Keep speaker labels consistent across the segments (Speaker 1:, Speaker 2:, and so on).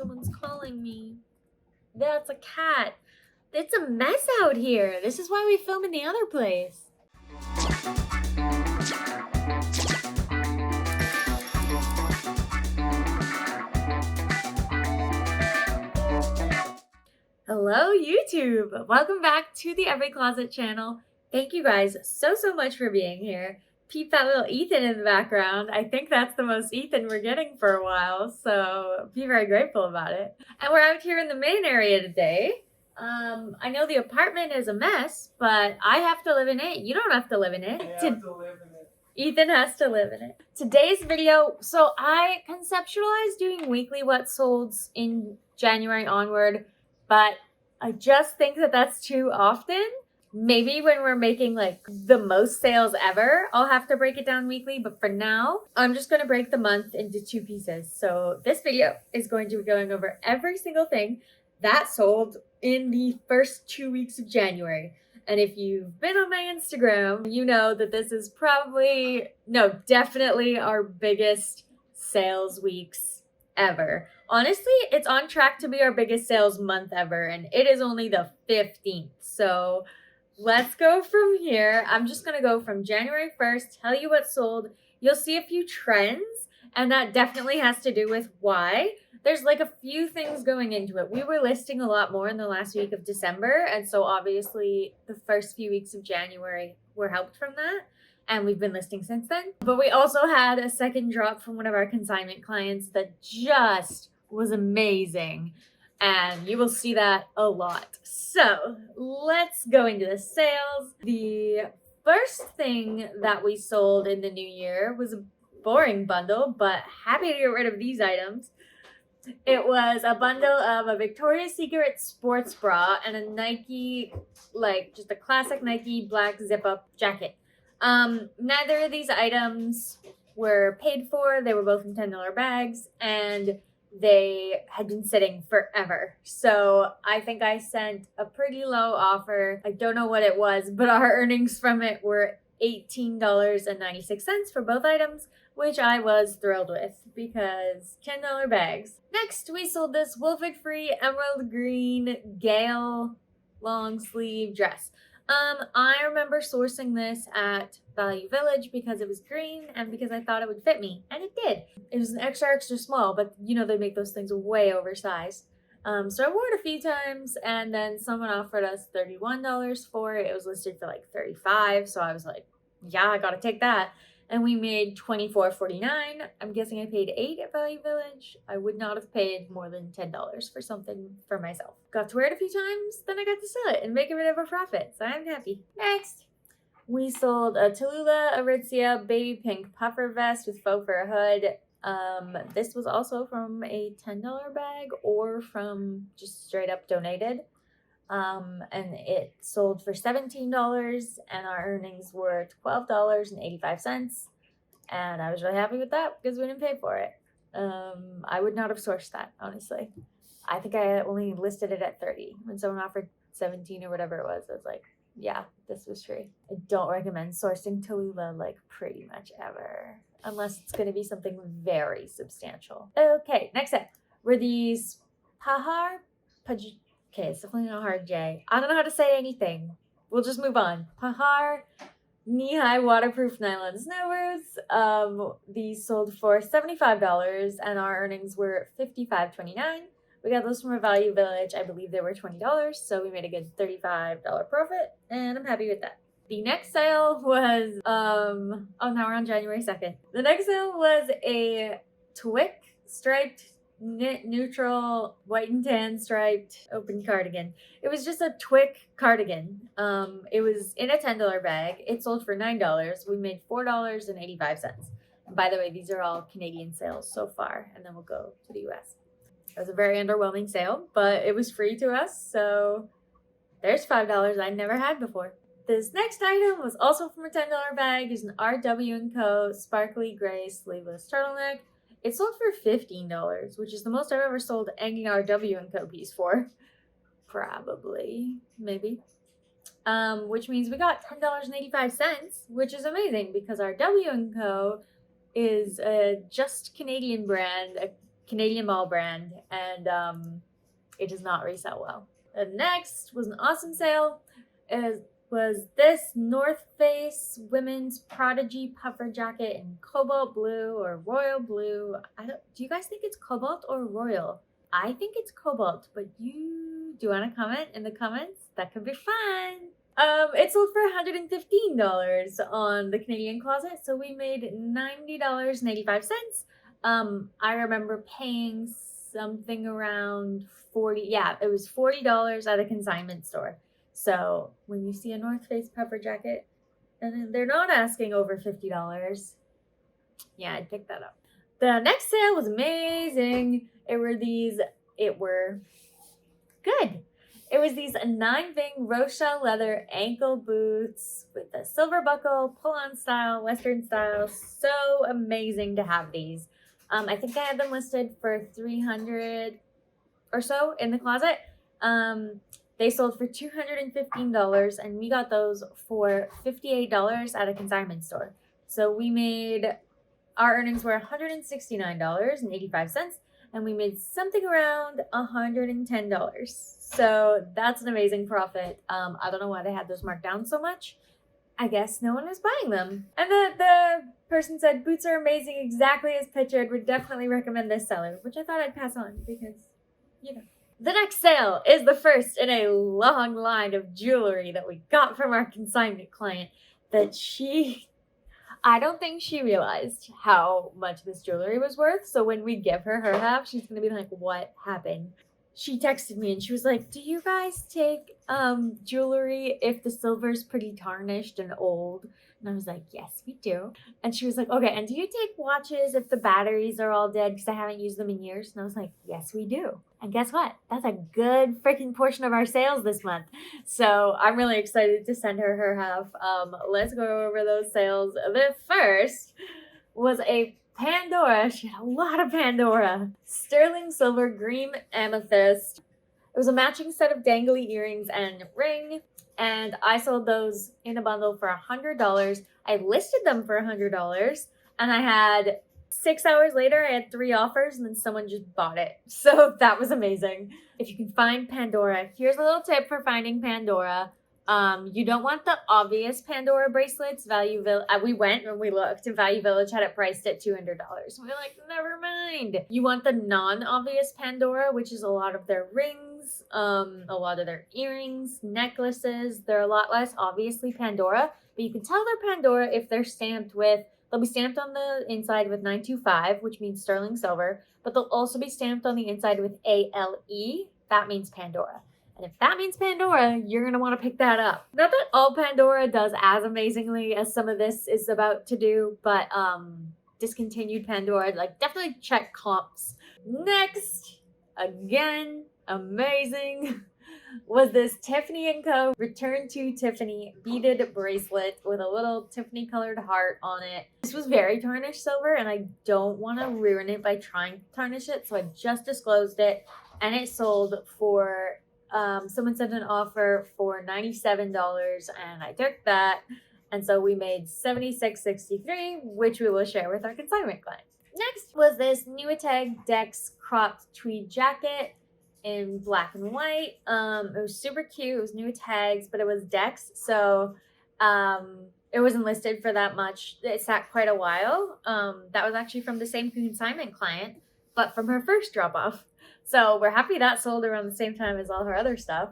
Speaker 1: Someone's calling me. That's a cat. It's a mess out here. This is why we film in the other place. Hello, YouTube. Welcome back to the Every Closet channel. Thank you guys so much for being here. Peep that little Ethan in the background. I think that's the most Ethan we're getting for a while, so be very grateful about it. And we're out here in the main area today. I know the apartment is a mess, but I have to live in it. You don't have to live in it.
Speaker 2: I have to live in it.
Speaker 1: Ethan has to live in it. Today's video, so I conceptualized doing weekly what solds in January onward, but I just think that that's too often. Maybe when we're making like the most sales ever, I'll have to break it down weekly. But for now, I'm just going to break the month into two pieces. So this video is going to be going over every single thing that sold in the first 2 weeks of January. And if you've been on my Instagram, you know that this is definitely our biggest sales weeks ever. Honestly, it's on track to be our biggest sales month ever, and it is only the 15th. So let's go from here. I'm just going to go from January 1st, tell you what sold. You'll see a few trends, and that definitely has to do with why. There's like a few things going into it. We were listing a lot more in the last week of December, and so obviously the first few weeks of January were helped from that. And we've been listing since then. But we also had a second drop from one of our consignment clients that just was amazing. And you will see that a lot. So let's go into the sales. The first thing that we sold in the new year was a boring bundle, but happy to get rid of these items. It was a bundle of a Victoria's Secret sports bra and a Nike, like just a classic Nike black zip-up jacket. Neither of these items were paid for. They were both in $10 bags, and they had been sitting forever. So I think I sent a pretty low offer. I don't know what it was, but our earnings from it were $18.96 for both items, which I was thrilled with because $10 bags. Next, we sold this Wolford-free emerald green Gale long sleeve dress. I remember sourcing this at Value Village because it was green and because I thought it would fit me, and it did. It was an extra small, but you know they make those things way oversized. So I wore it a few times, and then someone offered us $31 for it. It was listed for like $35, so I was like, yeah, I gotta take that. And we made $24.49. I'm guessing I paid $8 at Value Village. I would not have paid more than $10 for something for myself. Got to wear it a few times, then I got to sell it and make a bit of a profit, so I'm happy. Next, we sold a Tallulah Aritzia baby pink puffer vest with faux fur hood. This was also from a $10 bag or from just straight up donated. And it sold for $17, and our earnings were $12.85. And I was really happy with that because we didn't pay for it. I would not have sourced that, honestly. I think I only listed it at 30. When someone offered 17 or whatever it was, I was like, yeah, this was free. I don't recommend sourcing Tallulah like pretty much ever, unless it's going to be something very substantial. Okay, next up were these Okay, it's definitely not a hard J. I don't know how to say anything. We'll just move on. Pahar knee-high waterproof nylon snow boots. These sold for $75, and our earnings were $55.29. We got those from a Value Village. I believe they were $20, so we made a good $35 profit, and I'm happy with that. The next sale was, now we're on January 2nd. The next sale was a Twick striped knit neutral white and tan striped open cardigan. It was just a Twick cardigan. It was in a $10 bag. It sold for $9. We made $4.85. And by the way, these are all Canadian sales so far, and then we'll go to the US. It was a very underwhelming sale, but it was free to us, so there's $5 I never had before. This next item was also from a $10 bag. It's an RW & Co. sparkly gray sleeveless turtleneck. It sold for $15, which is the most I've ever sold any RW & Co. piece for. Probably, maybe. Which means we got $10.85, which is amazing because our W & Co. is a just Canadian brand, a Canadian mall brand, and it does not resell well. And next was an awesome sale. It was this North Face women's Prodigy puffer jacket in cobalt blue or royal blue. Do you guys think it's cobalt or royal? I think it's cobalt, but do you want to comment in the comments? That could be fun. It sold for $115 on the Canadian Closet, so we made $90.85. I remember paying something around 40. Yeah, it was $40 at a consignment store. So when you see a North Face puffer jacket and they're not asking over $50, yeah, I'd pick that up. The next sale was amazing. It was these 9-ving Rochelle leather ankle boots with a silver buckle, pull-on style, Western style. So amazing to have these. I think I had them listed for $300 or so in the closet. They sold for $215, and we got those for $58 at a consignment store. So our earnings were $169.85, and we made something around $110. So that's an amazing profit. I don't know why they had those marked down so much. I guess no one was buying them. And the person said, boots are amazing, exactly as pictured. Would definitely recommend this seller, which I thought I'd pass on because, you know. The next sale is the first in a long line of jewelry that we got from our consignment client that I don't think she realized how much this jewelry was worth. So when we give her half, she's going to be like, what happened? She texted me and she was like, do you guys take jewelry if the silver's pretty tarnished and old? And I was like, yes, we do. And she was like, okay, and do you take watches if the batteries are all dead because I haven't used them in years? And I was like, yes, we do. And guess what? That's a good freaking portion of our sales this month. So I'm really excited to send her half. Let's go over those sales. The first was a Pandora. She had a lot of Pandora. Sterling silver green amethyst. It was a matching set of dangly earrings and ring. And I sold those in a bundle for $100. I listed them for $100. And I had 6 hours later, I had 3 offers and then someone just bought it. So that was amazing. If you can find Pandora, here's a little tip for finding Pandora. You don't want the obvious Pandora bracelets. We went and we looked and Value Village had it priced at $200. We're like, never mind. You want the non-obvious Pandora, which is a lot of their rings, a lot of their earrings, necklaces. They're a lot less obviously Pandora, but you can tell they're Pandora if they'll be stamped on the inside with 925, which means sterling silver, but they'll also be stamped on the inside with ALE. That means Pandora. And if that means Pandora, you're going to want to pick that up. Not that all Pandora does as amazingly as some of this is about to do, but discontinued Pandora, definitely check comps. Next, again, amazing, was this Tiffany & Co. Return to Tiffany beaded bracelet with a little Tiffany colored heart on it. This was very tarnished silver and I don't want to ruin it by trying to tarnish it, so I just disclosed it, and it sold for someone sent an offer for $97 and I took that, and so we made $76.63, which we will share with our consignment client. Next was this Newiteg Dex cropped tweed jacket in black and white. It was super cute. It was new tags, but it was Dex, so it wasn't listed for that much. It sat quite a while. That was actually from the same consignment client, but from her first drop off. So we're happy that sold around the same time as all her other stuff.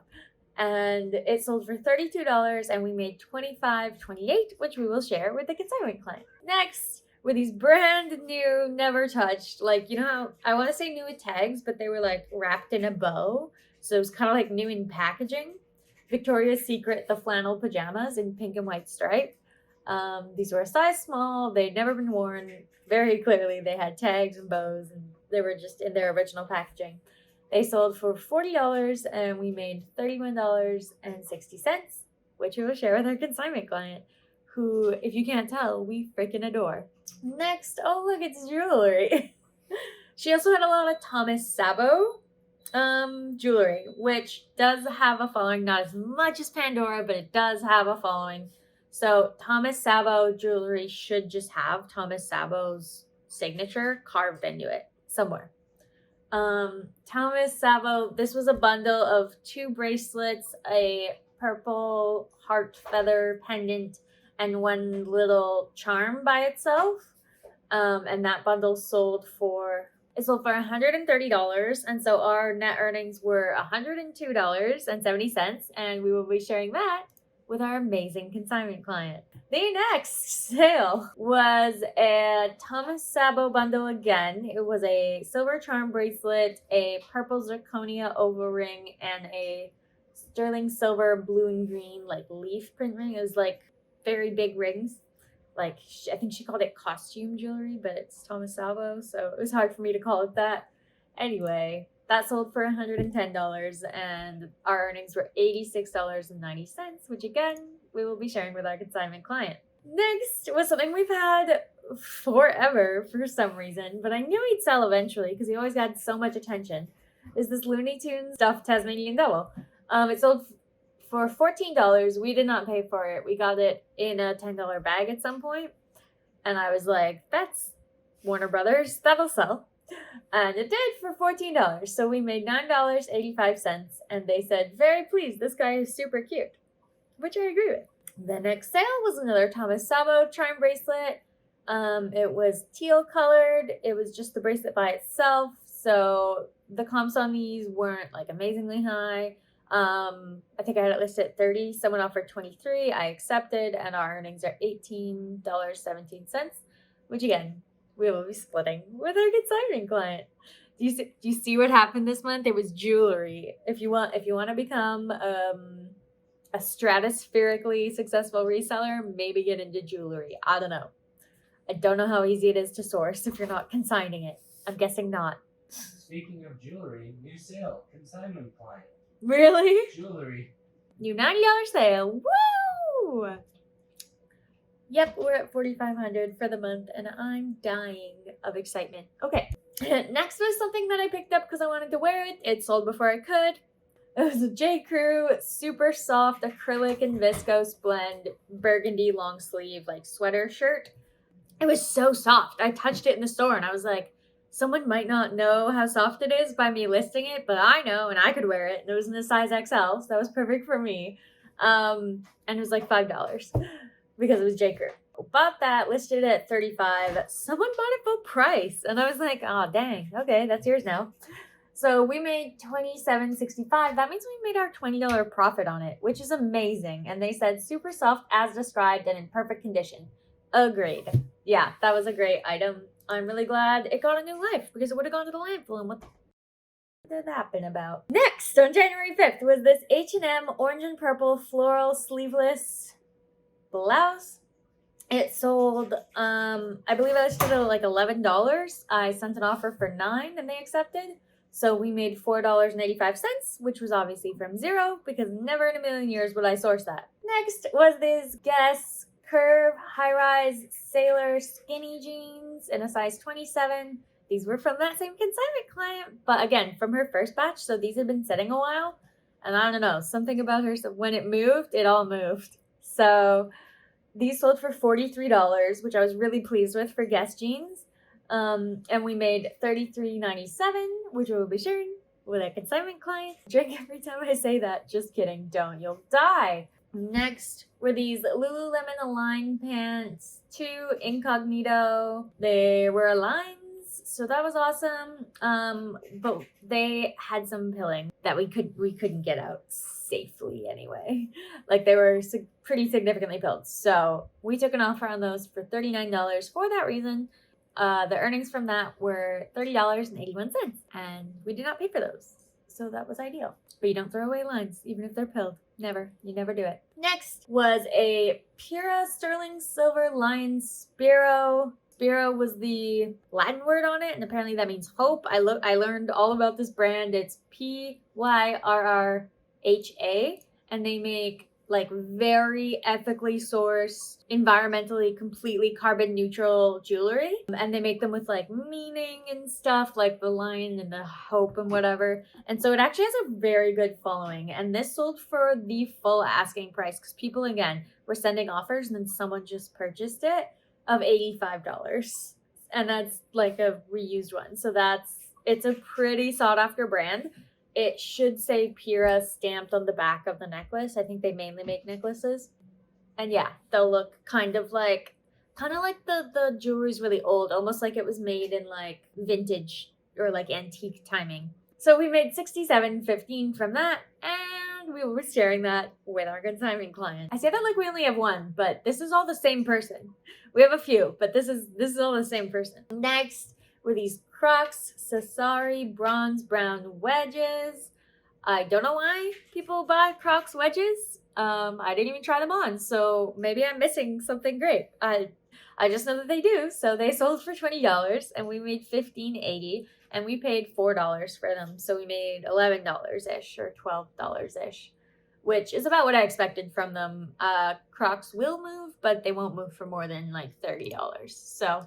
Speaker 1: And it sold for $32 and we made $25.28, which we will share with the consignment client. Next were these brand new, never touched, how I want to say new with tags, but they were wrapped in a bow. So it was kind of like new in packaging. Victoria's Secret, the flannel pajamas in pink and white stripe. These were a size small. They'd never been worn. Very clearly, they had tags and bows, and they were just in their original packaging. They sold for $40, and we made $31.60, which we will share with our consignment client, who, if you can't tell, we freaking adore. Next, oh look, it's jewelry. She also had a lot of Thomas Sabo jewelry, which does have a following, not as much as Pandora, but it does have a following. So Thomas Sabo jewelry should just have Thomas Sabo's signature carved into it somewhere. Thomas Sabo, this was a bundle of 2 bracelets, a purple heart feather pendant, and 1 little charm by itself. And that bundle sold for $130, and so our net earnings were $102.70, and we will be sharing that with our amazing consignment client. The next sale was a Thomas Sabo bundle again. It was a silver charm bracelet, a purple zirconia oval ring, and a sterling silver blue and green like leaf print ring. It was like very big rings. Like, I think she called it costume jewelry, but it's Thomas Sabo, so it was hard for me to call it that. Anyway, that sold for $110, and our earnings were $86.90, which again, we will be sharing with our consignment client. Next was something we've had forever for some reason, but I knew he'd sell eventually because he always got so much attention. Is this Looney Tunes stuffed Tasmanian Devil. It sold for $14. We did not pay for it. We got it in a $10 bag at some point, and I was like, that's Warner Brothers, that'll sell. And it did for $14. So we made $9.85, and they said, very pleased, this guy is super cute, which I agree with. The next sale was another Thomas Sabo charm bracelet. It was teal colored. It was just the bracelet by itself, so the comps on these weren't like amazingly high. I think I had it listed at $30. Someone offered $23. I accepted, and our earnings are $18.17, which again, we will be splitting with our consignment client. Do you see what happened this month? It was jewelry. If you want to become a stratospherically successful reseller, maybe get into jewelry. I don't know. I don't know how easy it is to source if you're not consigning it. I'm guessing not.
Speaker 2: Speaking of jewelry, new sale, consignment client.
Speaker 1: Really?
Speaker 2: Jewelry.
Speaker 1: New $90 sale. Woo! Yep, we're at $4,500 for the month, and I'm dying of excitement. Okay, next was something that I picked up because I wanted to wear it. It sold before I could. It was a J. Crew super soft acrylic and viscose blend burgundy long sleeve like sweater shirt. It was so soft. I touched it in the store and I was like, someone might not know how soft it is by me listing it, but I know, and I could wear it. And it was in a size XL, so that was perfect for me. And it was like $5 because it was J. Crew. Bought that, listed it at $35. Someone bought it full price, and I was like, oh dang, okay, that's yours now. So we made $27.65. That means we made our $20 profit on it, which is amazing. And they said super soft as described and in perfect condition. Agreed. Yeah, that was a great item. I'm really glad it got a new life because it would have gone to the landfill, and what did that happen about? Next, on January 5th, was this H&M orange and purple floral sleeveless blouse. It sold, I believe I listed it at like $11. I sent an offer for $9 and they accepted. So we made $4.85, which was obviously from zero because never in a million years would I source that. Next was this Guess Curve high-rise sailor skinny jeans in a size 27. These were from that same consignment client, but again, from her first batch, so these had been sitting a while. And I don't know, something about her, so when it moved, it all moved. So these sold for $43, which I was really pleased with for Guess jeans. And we made $33.97, which we will be sharing with a consignment client. Drink every time I say that. Just kidding, don't. You'll die. Next were these Lululemon Align pants, 2 incognito. They were Aligns, so that was awesome. But they had some pilling that we couldn't get out safely anyway. Like they were pretty significantly pilled. So we took an offer on those for $39 for that reason. The earnings from that were $30.81, and we did not pay for those. So that was ideal. But you don't throw away lines, even if they're pilled. Never. You never do it. Next was a Pura sterling silver lion Spiro. Spiro was the Latin word on it, and apparently that means hope. I learned all about this brand. It's Pyrrha, and they make like very ethically sourced, environmentally completely carbon neutral jewelry. And they make them with like meaning and stuff, like the lion and the hope and whatever. And so it actually has a very good following. And this sold for the full asking price because people, again, were sending offers and then someone just purchased it of $85. And that's like a reused one. So It's a pretty sought after brand. It should say Pura stamped on the back of the necklace. I think they mainly make necklaces. And yeah, they'll look kind of like the jewelry's really old, almost like it was made in like vintage or like antique timing. So we made $67.15 from that, and we were sharing that with our consignment client. I say that like we only have one, but this is all the same person. We have a few, but this is all the same person. Next were these Crocs Sasari bronze brown wedges. I don't know why people buy Crocs wedges. I didn't even try them on, so maybe I'm missing something great. I just know that they do. So they sold for $20, and we made $15.80, and we paid $4 for them. So we made $11-ish or $12-ish, which is about what I expected from them. Crocs will move, but they won't move for more than like $30. So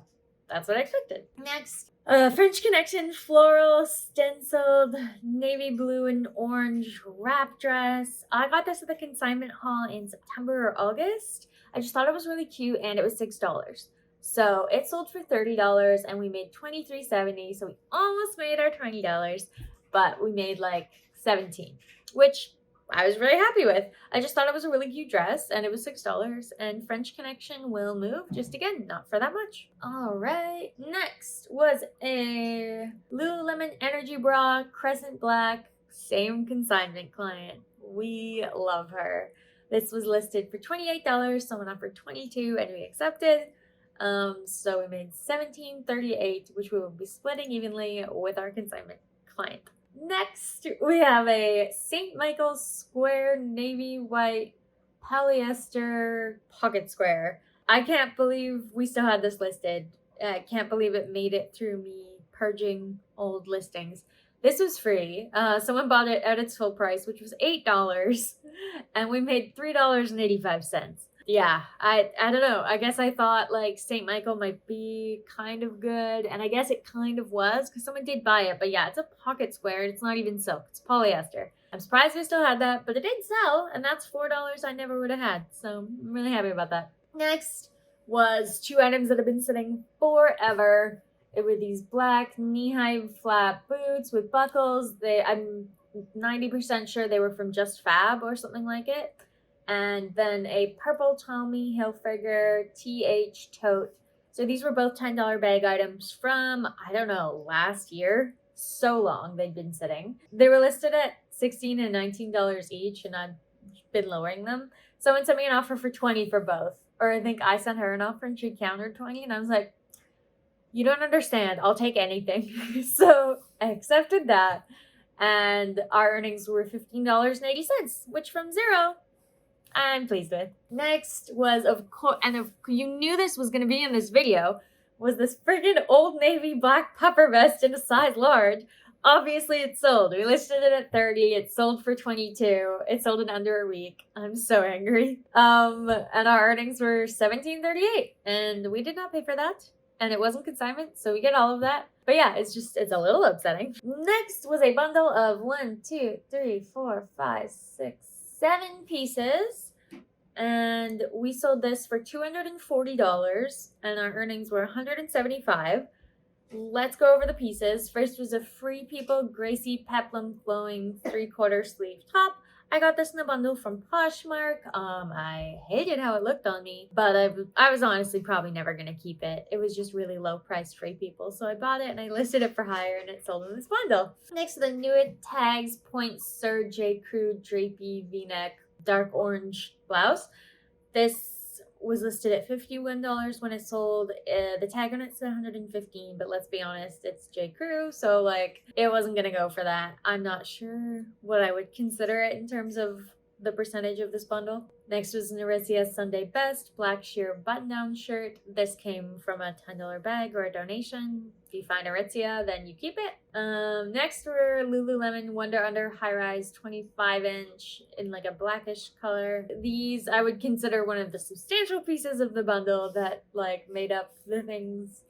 Speaker 1: that's what I expected. Next, French Connection floral stenciled navy blue and orange wrap dress. I got this at the consignment haul in September or August. I just thought it was really cute, and it was $6. So it sold for $30, and we made $23.70. So we almost made our $20, but we made like $17, which I was really happy with. I just thought it was a really cute dress, and it was $6, and French Connection will move, just again, not for that much. All right, next was a Lululemon Energy Bra, Crescent Black, same consignment client. We love her. This was listed for $28, someone offered $22, and we accepted. So we made $17.38, which we will be splitting evenly with our consignment client. Next, we have a St. Michael's square navy white polyester pocket square. I can't believe we still had this listed. I can't believe it made it through me purging old listings. This was free. Someone bought it at its full price, which was $8, and we made $3.85. Yeah, I don't know. I guess I thought like St. Michael might be kind of good, and I guess it kind of was because someone did buy it. But yeah, it's a pocket square. It's not even silk. It's polyester. I'm surprised we still had that, but it did sell, and that's $4 I never would have had. So I'm really happy about that. Next was two items that have been sitting forever. It were these black knee-high flat boots with buckles. I'm 90% sure they were from Just Fab or something like it. And then a purple Tommy Hilfiger TH tote. So these were both $10 bag items from, I don't know, last year. So long they'd been sitting. They were listed at $16 and $19 each, and I've been lowering them. Someone sent me an offer for $20 for both. Or I think I sent her an offer and she countered $20, and I was like, you don't understand. I'll take anything. So I accepted that, and our earnings were $15.80, which from zero, I'm pleased with. Next was, of course, and if you knew this was going to be in this video, was this friggin' Old Navy black puffer vest in a size large. Obviously it sold. We listed it at $30. It sold for $22. It sold in under a week. I'm so angry. And our earnings were $17.38, and we did not pay for that. And it wasn't consignment, so we get all of that. But yeah, it's a little upsetting. Next was a bundle of 7 pieces. And we sold this for $240, and our earnings were $175. Let's go over the pieces. First was a Free People Gracie Peplum flowing 3/4 sleeve top. I got this in a bundle from Poshmark. I hated how it looked on me, but I was honestly probably never going to keep it. It was just really low priced Free People. So I bought it and I listed it for higher, and it sold in this bundle. Next, the Nuit Tags Point Sur J. Crew Drapey V-neck dark orange blouse. This was listed at $51 when it sold. The tag on it said $115, but let's be honest, it's J. Crew, so like it wasn't gonna go for that. I'm not sure what I would consider it in terms of the percentage of this bundle. Next was Aritzia Sunday Best black sheer button-down shirt. This came from a $10 bag or a donation. If you find Aritzia, then you keep it. Next were Lululemon Wonder Under High Rise 25-inch in like a blackish color. These I would consider one of the substantial pieces of the bundle that like made up the things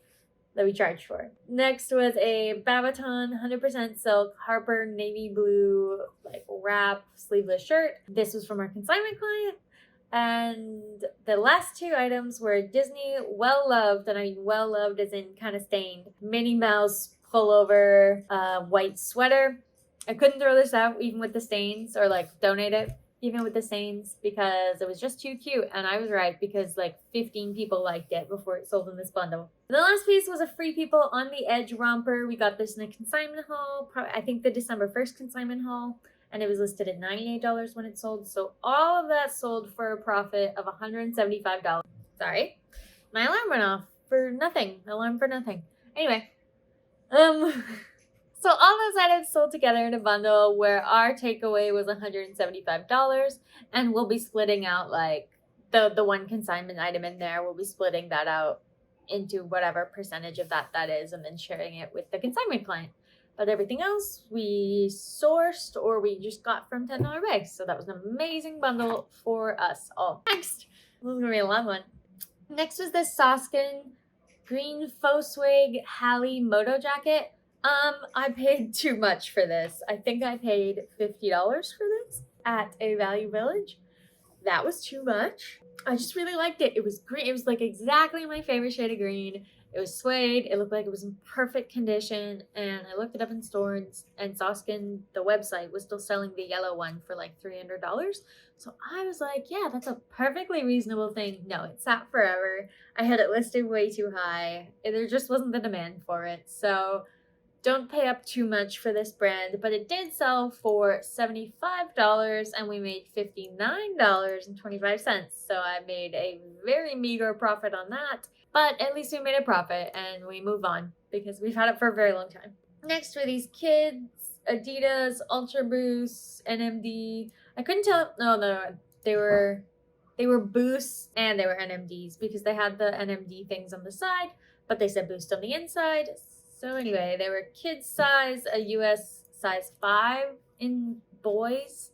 Speaker 1: that we charged for. Next was a Babaton 100% silk Harper navy blue like wrap sleeveless shirt. This was from our consignment client. And the last two items were Disney well loved, and I mean well loved as in kind of stained, Minnie Mouse pullover white sweater. I couldn't throw this out even with the stains, or like donate it even with the stains, because it was just too cute. And I was right, because like 15 people liked it before it sold in this bundle. And the last piece was a Free People on the Edge romper. We got this in a consignment haul, I think the December 1st consignment haul, and it was listed at $98 when it sold. So all of that sold for a profit of $175. Sorry, my alarm went off for nothing. Alarm for nothing. Anyway, so all those items sold together in a bundle, where our takeaway was $175, and we'll be splitting out like the one consignment item in there. We'll be splitting that out into whatever percentage of that is, and then sharing it with the consignment client. But everything else we sourced or we just got from $10 bags. So that was an amazing bundle for us all. Next, this is gonna be a long one. Next was this Soskin green faux suede Halley moto jacket. I paid too much for this. I think I paid $50 for this at a Value Village. That was too much. I just really liked it. It was green. It was like exactly my favorite shade of green. It was suede. It looked like it was in perfect condition. And I looked it up in stores, and Soskin, the website, was still selling the yellow one for like $300. So I was like, yeah, that's a perfectly reasonable thing. No, it sat forever. I had it listed way too high. There just wasn't the demand for it. So don't pay up too much for this brand, but it did sell for $75, and we made $59.25. So I made a very meager profit on that, but at least we made a profit, and we move on because we've had it for a very long time. Next were these kids, Adidas Ultra Boost NMD. I couldn't tell. No, they were Boosts and they were NMDs, because they had the NMD things on the side, but they said Boost on the inside. So anyway, they were kids size, a US size 5 in boys.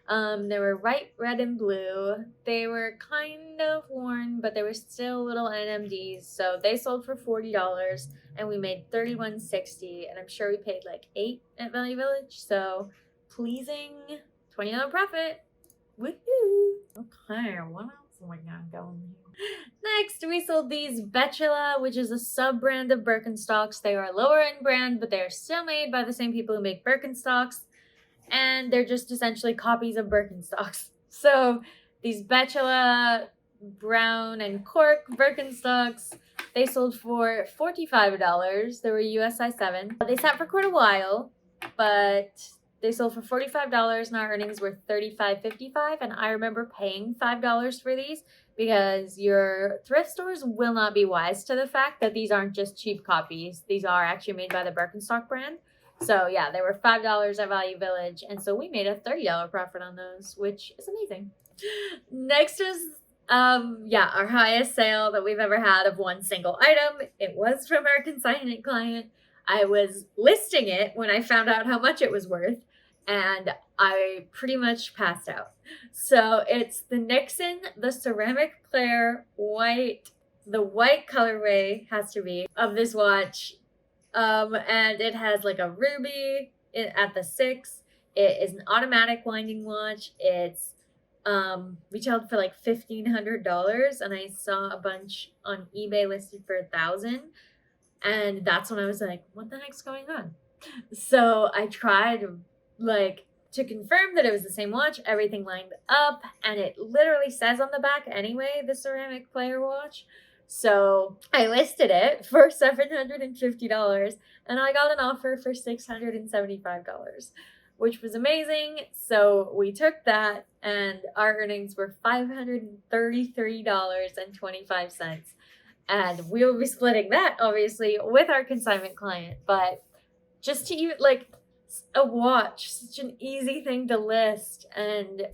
Speaker 1: They were white, red, and blue. They were kind of worn, but they were still little NMDs. So they sold for $40, and we made $31.60. And I'm sure we paid like $8 at Value Village. So pleasing $20 profit. Woohoo! Okay, what else am I got going here? Next, we sold these Betula, which is a sub-brand of Birkenstocks. They are a lower-end brand, but they are still made by the same people who make Birkenstocks, and they're just essentially copies of Birkenstocks. So these Betula brown and cork Birkenstocks, they sold for $45. They were US size 7. They sat for quite a while, but they sold for $45, and our earnings were $35.55. And I remember paying $5 for these, because your thrift stores will not be wise to the fact that these aren't just cheap copies. These are actually made by the Birkenstock brand. So yeah, they were $5 at Value Village, and so we made a $30 profit on those, which is amazing. Next was our highest sale that we've ever had of one single item. It was from our consignment client. I was listing it when I found out how much it was worth, and I pretty much passed out. So it's the Nixon, the ceramic player white, the white colorway has to be of this watch. And it has like a ruby at the 6. It is an automatic winding watch. It's retailed for like $1,500, and I saw a bunch on eBay listed for $1,000, and that's when I was like, what the heck's going on? So I tried to confirm that it was the same watch. Everything lined up, and it literally says on the back anyway, the ceramic player watch. So I listed it for $750, and I got an offer for $675, which was amazing. So we took that, and our earnings were $533.25. And we will be splitting that, obviously, with our consignment client. But just to even, a watch, such an easy thing to list, and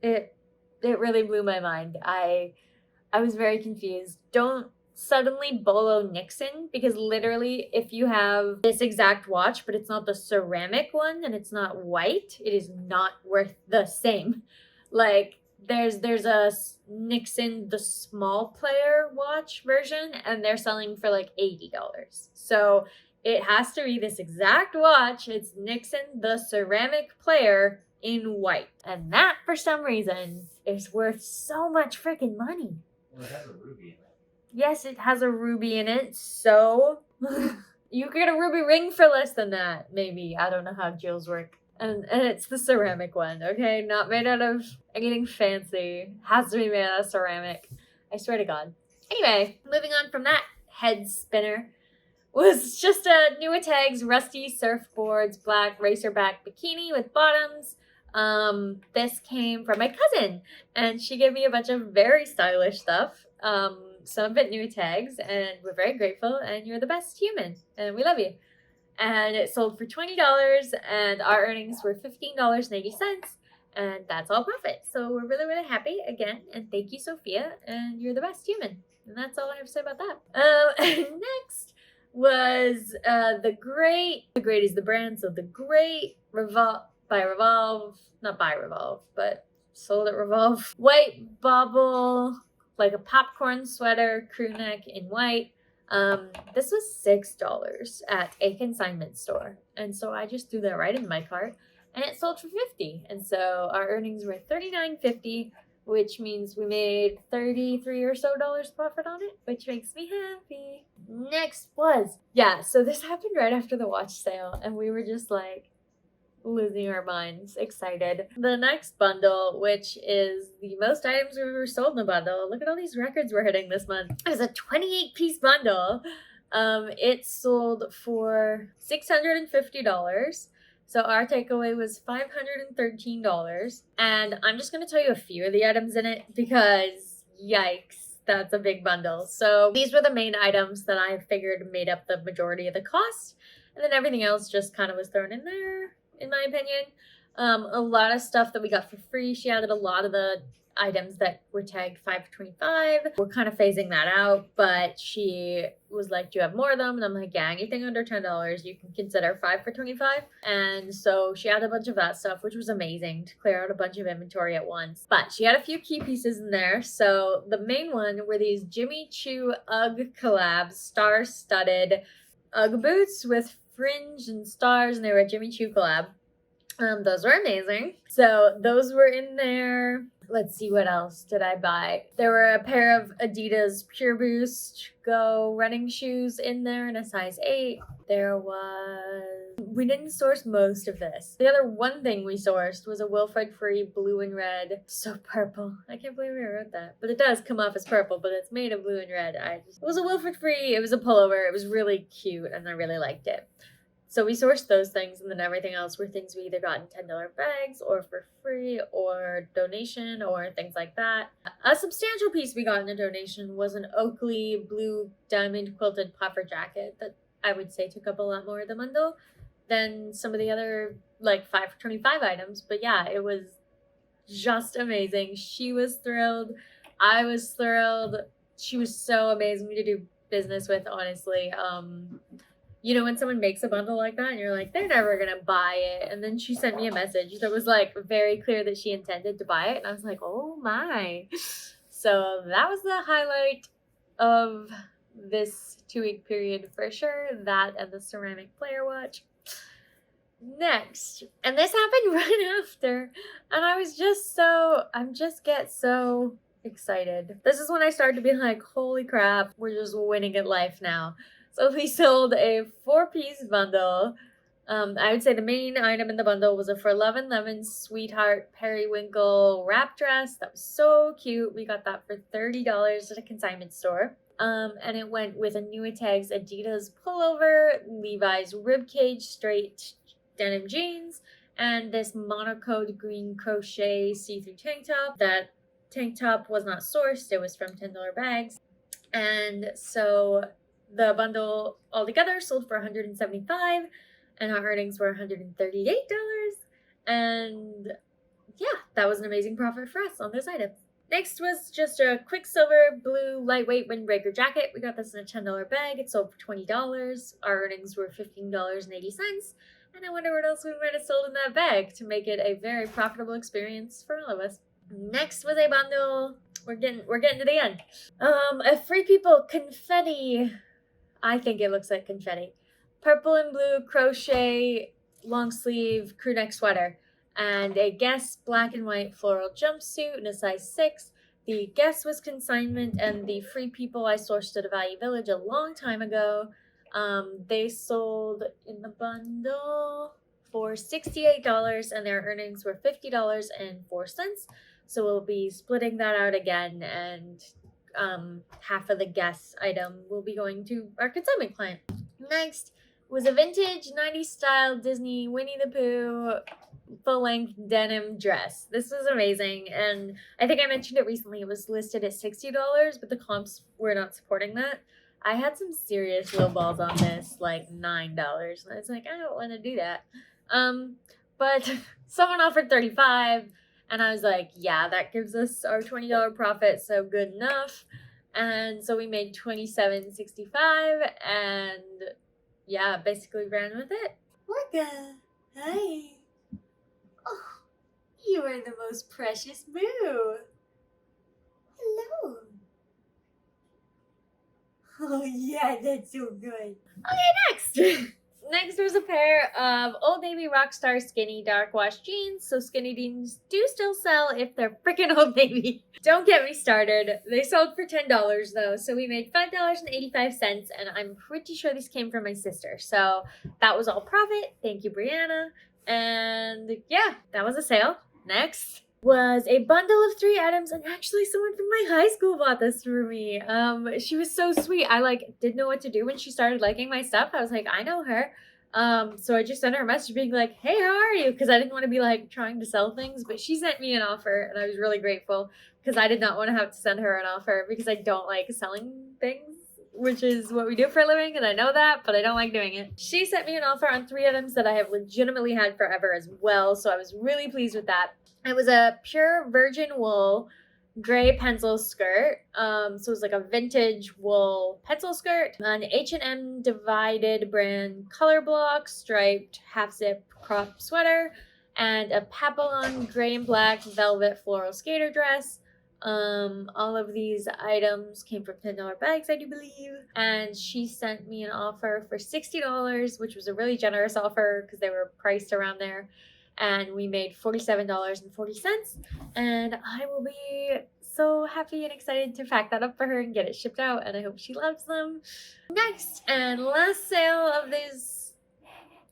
Speaker 1: it really blew my mind. I was very confused. Don't suddenly bolo Nixon, because literally if you have this exact watch but it's not the ceramic one and it's not white, it is not worth the same. There's a Nixon, the small player watch version, and they're selling for like $80. So it has to be this exact watch. It's Nixon, the ceramic player in white. And that, for some reason, is worth so much freaking money.
Speaker 2: Well, it has a ruby in it.
Speaker 1: Yes, it has a ruby in it. So, You could get a ruby ring for less than that, maybe. I don't know how jewels work. And it's the ceramic one, okay? Not made out of anything fancy. Has to be made out of ceramic. I swear to God. Anyway, moving on from that head spinner was just a New Tags Rusty Surfboards black racerback bikini with bottoms. This came from my cousin, and she gave me a bunch of very stylish stuff. Some of it New Tags, and we're very grateful, and you're the best human, and we love you. And it sold for $20, and our earnings were $15.80, and that's all profit. So we're really, really happy again, and thank you, Sophia, and you're the best human. And that's all I have to say about that. Next was the Great is the brand, so the Great by Revolve, not by Revolve, but sold at Revolve. White bobble, like a popcorn sweater, crew neck in white. This was $6 at a consignment store, and so I just threw that right in my cart, and it sold for $50, and so our earnings were $39.50, which means we made $33 or so profit on it, which makes me happy. Next was, so this happened right after the watch sale, and we were just like losing our minds, excited. The next bundle, which is the most items we've ever sold in a bundle. Look at all these records we're hitting this month. It was a 28-piece bundle. It sold for $650. So our takeaway was $513. And I'm just going to tell you a few of the items in it because, yikes, that's a big bundle. So these were the main items that I figured made up the majority of the cost. And then everything else just kind of was thrown in there, in my opinion. A lot of stuff that we got for free. She added a lot of the items that were tagged 5 for 25. We're kind of phasing that out, but she was like, do you have more of them? And I'm like, yeah, anything under $10 you can consider 5 for 25. And so she added a bunch of that stuff, which was amazing to clear out a bunch of inventory at once. But she had a few key pieces in there. So the main one were these Jimmy Choo UGG collabs, star-studded UGG boots with fringe and stars, and they were a Jimmy Choo collab. Those were amazing. So those were in there. Let's see, what else did I buy? There were a pair of Adidas Pure Boost Go running shoes in there in a size 8. We didn't source most of this. The other one thing we sourced was a Wilfred Free blue and red. So purple. I can't believe we wrote that. But it does come off as purple, but it's made of blue and red. It was a Wilfred Free. It was a pullover. It was really cute, and I really liked it. So we sourced those things, and then everything else were things we either got in $10 bags or for free or donation or things like that. A substantial piece we got in a donation was an Oakley blue diamond quilted puffer jacket that I would say took up a lot more of the bundle than some of the other like 5 for 25 items. But yeah, it was just amazing. She was thrilled. I was thrilled. She was so amazing to do business with, honestly. You know, when someone makes a bundle like that and you're like, they're never going to buy it. And then she sent me a message that was like very clear that she intended to buy it. And I was like, oh my. So that was the highlight of this 2-week period for sure. That and the ceramic player watch. Next, and this happened right after, and I get so excited. This is when I started to be like, holy crap, we're just winning at life now. So we sold a 4-piece bundle. I would say the main item in the bundle was a For Love and Lemon Sweetheart Periwinkle wrap dress. That was so cute. We got that for $30 at a consignment store. And it went with a New Tags Adidas pullover, Levi's ribcage straight denim jeans, and this monochrome green crochet see-through tank top. That tank top was not sourced. It was from $10 bags. And so the bundle altogether sold for $175, and our earnings were $138. And yeah, that was an amazing profit for us on those items. Next was just a Quicksilver blue lightweight windbreaker jacket. We got this in a $10 bag. It sold for $20. Our earnings were $15.80. And I wonder what else we might have sold in that bag to make it a very profitable experience for all of us. Next was a bundle. We're getting to the end. A Free People confetti. I think it looks like confetti. Purple and blue crochet long sleeve crew neck sweater. And a Guess black and white floral jumpsuit in a size 6. The Guess was consignment, and the Free People I sourced at a Value Village a long time ago. They sold in the bundle for $68 and their earnings were $50.04. So we'll be splitting that out again, and half of the guest item will be going to our consignment client. Next was a vintage 90s style Disney Winnie the Pooh full-length denim dress. This was amazing, and I think I mentioned it recently. It was listed at $60, but the comps were not supporting that. I had some serious low balls on this, like $9, and I was like, I don't want to do that. But someone offered $35, and I was like, yeah, that gives us our $20 profit, so good enough. And so we made $27.65, and yeah, basically ran with it. Orca, hi. Oh, you are the most precious boo. Hello. Oh yeah, that's so good. Okay, next. Next was a pair of Old Navy Rockstar skinny dark wash jeans. So skinny jeans do still sell if they're freaking Old Navy. Don't get me started. They sold for $10 though, so we made $5.85, and I'm pretty sure these came from my sister. So that was all profit. Thank you, Brianna. And yeah, that was a sale. Next was a bundle of 3 items, and actually someone from my high school bought this for me. She was so sweet. I didn't know what to do when she started liking my stuff. I was like, I know her. So I just sent her a message being like, hey, how are you? Because I didn't want to be like trying to sell things, but she sent me an offer, and I was really grateful because I did not want to have to send her an offer because I don't like selling things, which is what we do for a living, and I know that, but I don't like doing it. She sent me an offer on 3 items that I have legitimately had forever as well, so I was really pleased with that. It was a pure virgin wool gray pencil skirt. So it was like a vintage wool pencil skirt, an H&M divided brand color block striped half zip crop sweater, and a Papillon gray and black velvet floral skater dress. All of these items came from $10 bags, I do believe. And she sent me an offer for $60, which was a really generous offer because they were priced around there. And we made $47.40. And I will be so happy and excited to pack that up for her and get it shipped out. And I hope she loves them. Next and last sale of this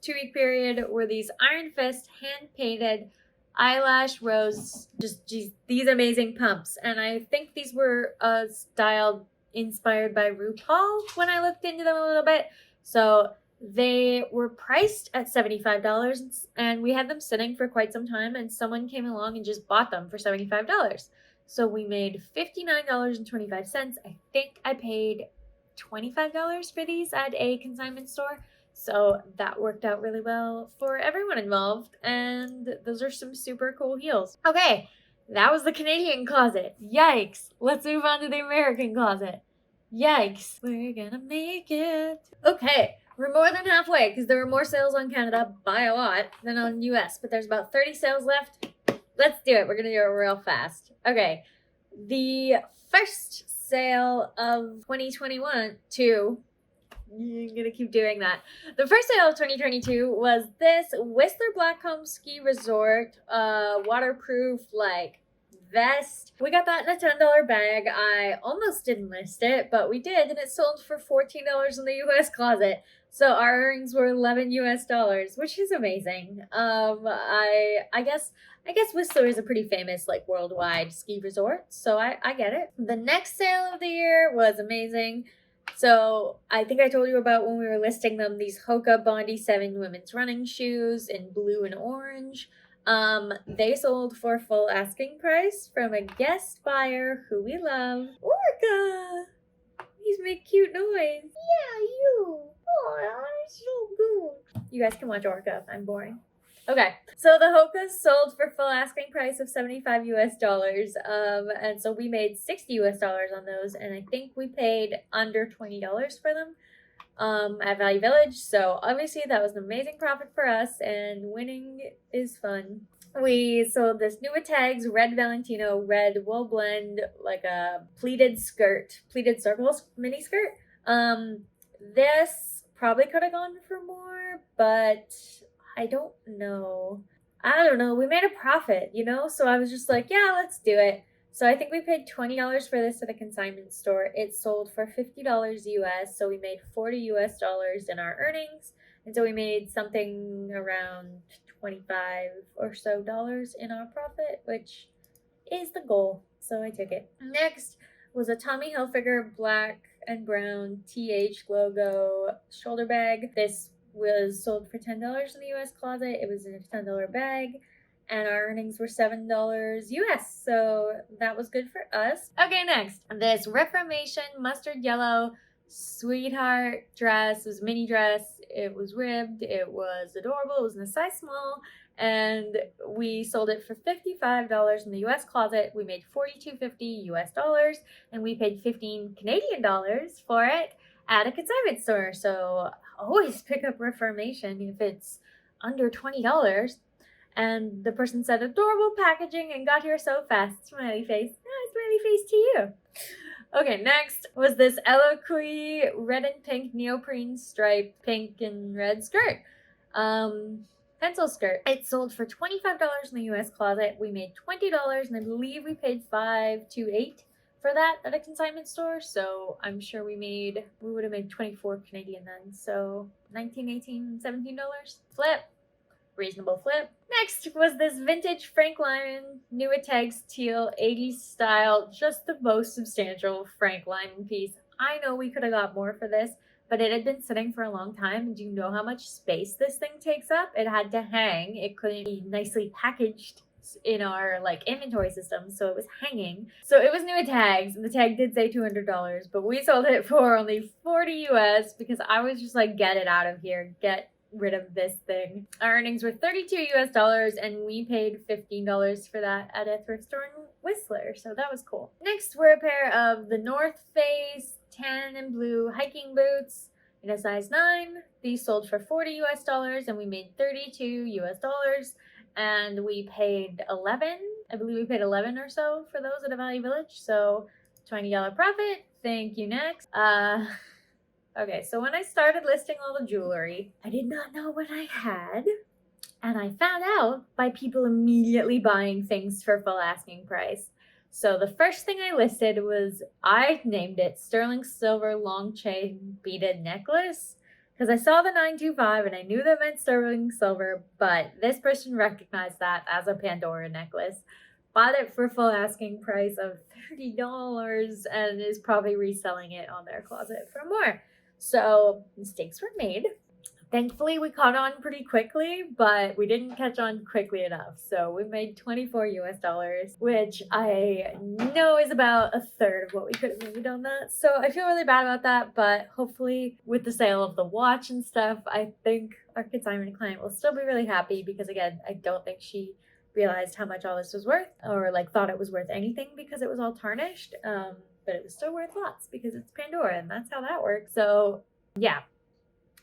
Speaker 1: 2-week period were these Iron Fist hand-painted eyelash rose, just these amazing pumps. And I think these were styled inspired by RuPaul when I looked into them a little bit. So they were priced at $75, and we had them sitting for quite some time, and someone came along and just bought them for $75. So we made $59.25. I think I paid $25 for these at a consignment store. So that worked out really well for everyone involved, and those are some super cool heels. Okay, that was the Canadian closet. Yikes. Let's move on to the American closet. Yikes. We're gonna make it. Okay, we're more than halfway because there were more sales on Canada by a lot than on US, but there's about 30 sales left. Let's do it. We're gonna do it real fast. Okay, the first sale of 2021 I'm gonna keep doing that. The first sale of 2022 was this Whistler Blackcomb Ski Resort waterproof vest. We got that in a $10 bag. I almost didn't list it, but we did, and it sold for $14 in the US closet. So our earnings were $11 US, which is amazing. I guess Whistler is a pretty famous worldwide ski resort, so I get it. The next sale of the year was amazing. So I think I told you about when we were listing them, these Hoka Bondi 7 women's running shoes in blue and orange. They sold for full asking price from a guest buyer who we love, Orca. He's make cute noise. Yeah, you. Oh, it's so good. You guys can watch Orca if I'm boring. Okay, so the Hokas sold for full asking price of $75 US, and so we made $60 US on those, and I think we paid under $20 for them at Value Village. So obviously that was an amazing profit for us, and winning is fun. We sold this New Tags Red Valentino Red Wool Blend, like a pleated circle mini skirt. This probably could have gone for more, but I don't know. We made a profit, so I was just like, yeah, let's do it. So I think we paid $20 for this at a consignment store. It sold for $50 US, so we made $40 US in our earnings. And so we made something around 25 or so dollars in our profit, which is the goal. So I took it. Next was a Tommy Hilfiger black and brown TH logo shoulder bag. This was sold for $10 in the US closet. It was in a $10 bag, and our earnings were $7 US, so that was good for us. Okay, next, this Reformation mustard yellow sweetheart dress. It was a mini dress. It was ribbed. It was adorable. It was in a size small, and we sold it for $55 in the US closet. We made $42.50 US dollars, and we paid 15 Canadian dollars for it at a consignment store. So always pick up Reformation if it's under $20. And the person said, adorable packaging and got here so fast. Smiley face. Ah, smiley face to you. Okay, next was this Eloquii red and pink neoprene striped pink and red skirt. Pencil skirt. It sold for $25 in the US closet. We made $20, and I believe we paid $5.28 for that at a consignment store. So I'm sure we would have made 24 Canadian then. So 19, 18, $17. Flip. Reasonable flip. Next was this vintage Frank Lyman Nuitex teal 80s style, just the most substantial Frank Lyman piece. I know we could have got more for this, but it had been sitting for a long time. Do you know how much space this thing takes up? It had to hang. It couldn't be nicely packaged in our inventory system, so it was hanging. So it was new tags, and the tag did say $200, but we sold it for only $40 US because I was just like, get it out of here, get rid of this thing. Our earnings were $32 US, and we paid $15 for that at a thrift store in Whistler, so that was cool. Next were a pair of the North Face tan and blue hiking boots in a size 9. These sold for $40 US, and we made $32 US, and we paid 11. I believe we paid 11 or so for those at a Value Village, so $20 profit. Thank you. Next. Okay, so when I started listing all the jewelry, I did not know what I had, and I found out by people immediately buying things for full asking price. So the first thing I listed was, I named it sterling silver long chain beaded necklace, because I saw the 925 and I knew that meant sterling silver, but this person recognized that as a Pandora necklace. Bought it for full asking price of $30 and is probably reselling it on their closet for more. So mistakes were made. Thankfully, we caught on pretty quickly, but we didn't catch on quickly enough. So we made $24 US, which I know is about a third of what we could have made on that. So I feel really bad about that, but hopefully with the sale of the watch and stuff, I think our consignment client will still be really happy, because again, I don't think she realized how much all this was worth, or thought it was worth anything because it was all tarnished. But it was still worth lots because it's Pandora, and that's how that works. So yeah,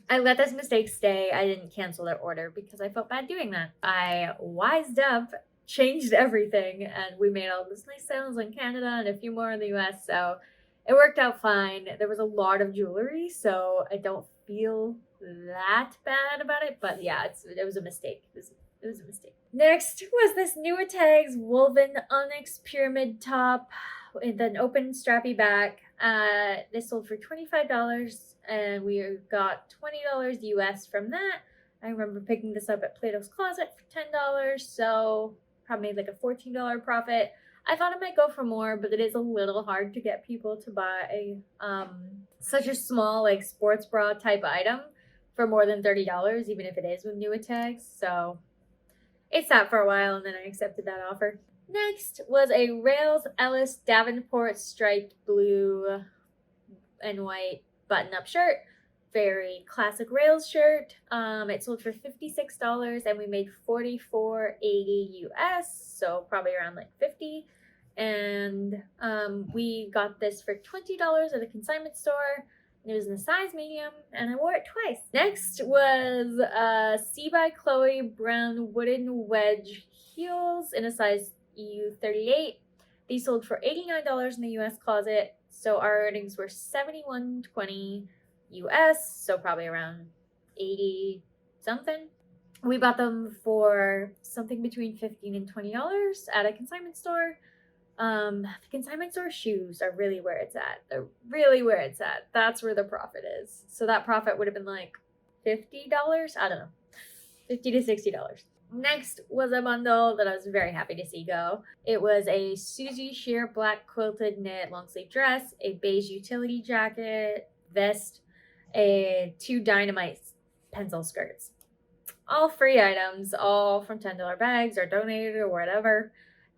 Speaker 1: I let this mistake stay. I didn't cancel their order because I felt bad doing that. I wised up, changed everything, and we made all this nice sales in Canada and a few more in the US, so it worked out fine. There was a lot of jewelry, so I don't feel that bad about it, but yeah, it was a mistake. It was a mistake. Next was this Nuitex woven onyx pyramid top with an open strappy back. This sold for $25, and we got $20 US from that. I remember picking this up at Plato's Closet for $10, so probably made a $14 profit. I thought it might go for more, but it is a little hard to get people to buy such a small sports bra type item for more than $30, even if it is with Nuitex. So it sat for a while, and then I accepted that offer. Next was a Rails Ellis Davenport striped blue and white button-up shirt. Very classic Rails shirt. It sold for $56, and we made $44.80 US, so probably around $50. And we got this for $20 at a consignment store. It was in a size medium, and I wore it twice. Next was C by Chloe brown wooden wedge heels in a size EU38. These sold for $89 in the US closet, so our earnings were $71.20 US, so probably around 80 something. We bought them for something between $15 and $20 at a consignment store. The consignment store shoes are really where it's at. They're really where it's at. That's where the profit is. So that profit would have been like $50. I don't know, $50 to $60. Next was a bundle that I was very happy to see go. It was a Suzy sheer black quilted knit long sleeve dress, a beige utility jacket, vest, two dynamite pencil skirts. All free items, all from $10 bags or donated or whatever.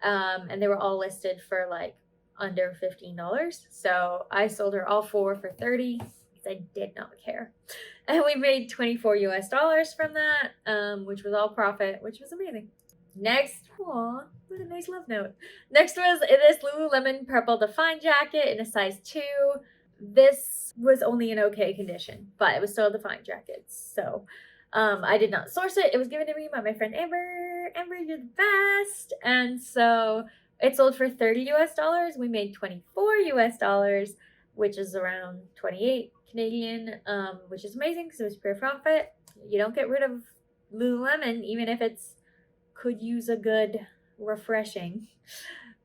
Speaker 1: And they were all listed for like under $15. So I sold her all four for $30 because I did not care. And we made $24 from that, which was all profit, which was amazing. Next, aw, what a nice love note. Next was this Lululemon purple Define jacket in a size 2. This was only in okay condition, but it was still a Define jacket. So I did not source it. It was given to me by my friend Amber. Amber, you're the best. And so it sold for $30. We made $24, which is around 28 Canadian, which is amazing because it was pure profit. You don't get rid of Lululemon, even if it's could use a good refreshing.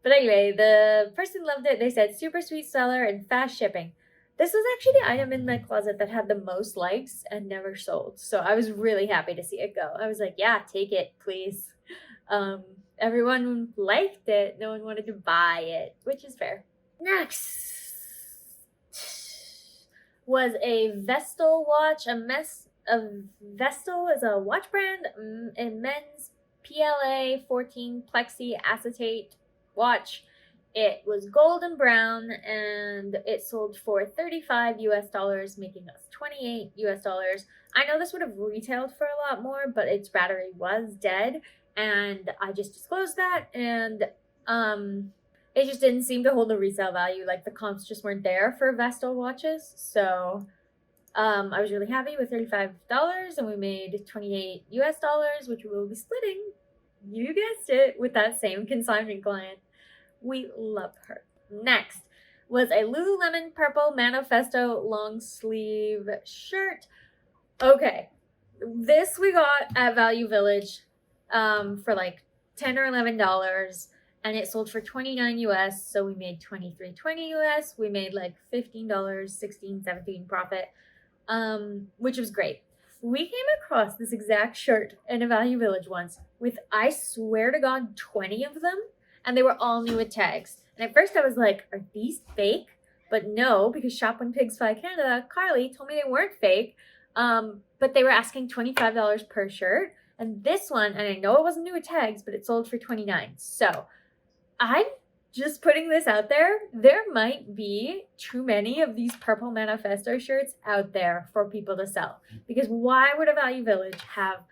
Speaker 1: But anyway, the person loved it. They said super sweet seller and fast shipping. This was actually the item in my closet that had the most likes and never sold. So I was really happy to see it go. I was like, yeah, take it, please. Everyone liked it. No one wanted to buy it, which is fair. Next was a Vestal watch. Vestal is a watch brand, a men's PLA 14 plexi acetate watch. It was gold and brown, and it sold for $35, making us $28. I know this would have retailed for a lot more, but its battery was dead, and I just disclosed that, and it just didn't seem to hold the resale value. Like the comps just weren't there for Vestal watches, so I was really happy with $35, and we made $28, which we will be splitting. You guessed it, with that same consignment client. We love her. Next was a Lululemon purple manifesto long sleeve shirt. Okay, this we got at Value Village for like $10 or $11, and it sold for $29. So we made $23.20. We made like $15, $16, $17 profit, which was great. We came across this exact shirt in a Value Village once with, I swear to God, 20 of them. And they were all new with tags. And at first I was like, are these fake? But no, because Shop When Pigs Fly Canada, Carly, told me they weren't fake. But they were asking $25 per shirt. And this one, and I know it wasn't new with tags, but it sold for $29. So I'm just putting this out there. There might be too many of these purple manifesto shirts out there for people to sell. Because why would a Value Village have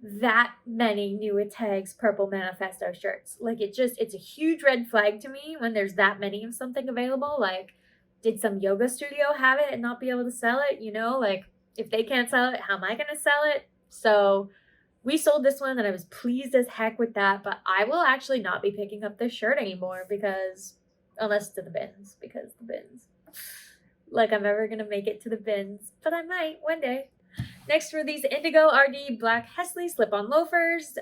Speaker 1: that many new with tags purple manifesto shirts? Like, it's a huge red flag to me when there's that many of something available. Like, did some yoga studio have it and not be able to sell it? You know, like, if they can't sell it, how am I gonna sell it? So we sold this one, and I was pleased as heck with that. But I will actually not be picking up this shirt anymore, because unless to the bins, because the bins, like, I'm ever gonna make it to the bins, but I might one day. Next were these Indigo RD Black Hesley slip-on loafers.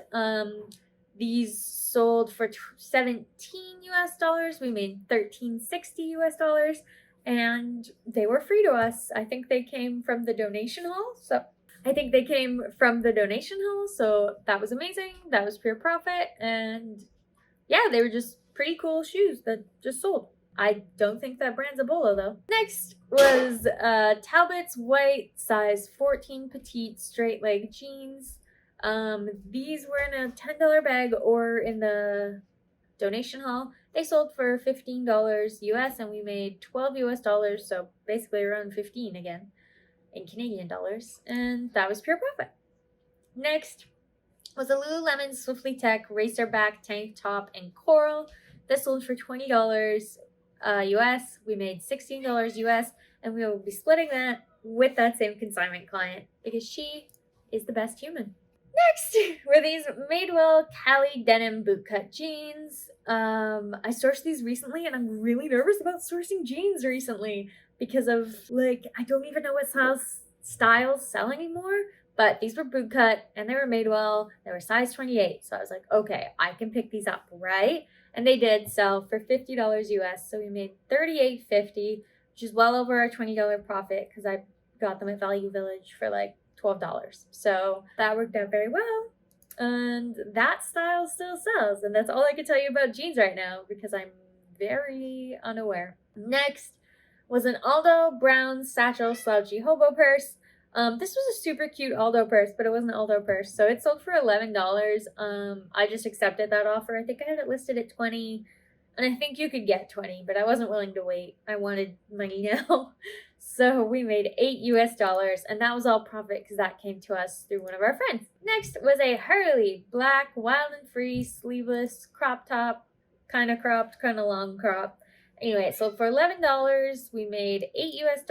Speaker 1: These sold for $17. We made $13.60, and they were free to us. I think they came from the donation haul. So that was amazing. That was pure profit, and yeah, they were just pretty cool shoes that just sold. I don't think that brand's a bolo though. Next was Talbot's white size 14 petite straight leg jeans. These were in a $10 bag or in the donation haul. They sold for $15 and we made $12, so basically around 15 again in Canadian dollars, and that was pure profit. Next was a Lululemon Swiftly Tech racerback tank top in coral. This sold for $20 US. We made $16 and we will be splitting that with that same consignment client because she is the best human. Next were these Madewell Cali denim bootcut jeans. I sourced these recently, and I'm really nervous about sourcing jeans recently because of, like, I don't even know what styles sell anymore, But these were boot cut and they were made well. They were size 28. So I was like, okay, I can pick these up, right? And they did sell for $50 US. So we made $38.50, which is well over our $20 profit because I got them at Value Village for like $12. So that worked out very well. And that style still sells. And that's all I can tell you about jeans right now because I'm very unaware. Next was an Aldo brown satchel slouchy hobo purse. This was a super cute Aldo purse, but it wasn't an Aldo purse. So it sold for $11. I just accepted that offer. I think I had it listed at $20, and I think you could get $20, but I wasn't willing to wait. I wanted money now. So we made $8 US, and that was all profit because that came to us through one of our friends. Next was a Hurley black wild and free sleeveless crop top, kind of cropped, kind of long crop. Anyway, it sold for $11. We made $8 US,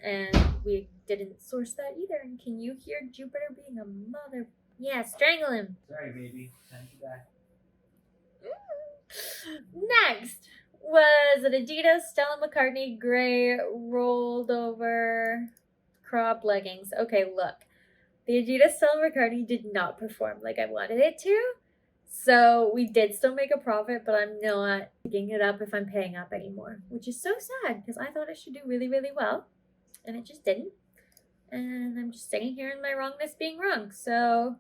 Speaker 1: and we didn't source that either. And can you hear Jupiter being a mother? Yeah, strangle him.
Speaker 2: Sorry, baby. Time to die.
Speaker 1: Next was an Adidas Stella McCartney gray rolled over crop leggings. Okay, look. The Adidas Stella McCartney did not perform like I wanted it to. So we did still make a profit, but I'm not picking it up if I'm paying up anymore, which is so sad because I thought it should do really, really well, and it just didn't. And I'm just sitting here in my wrongness being wrong. So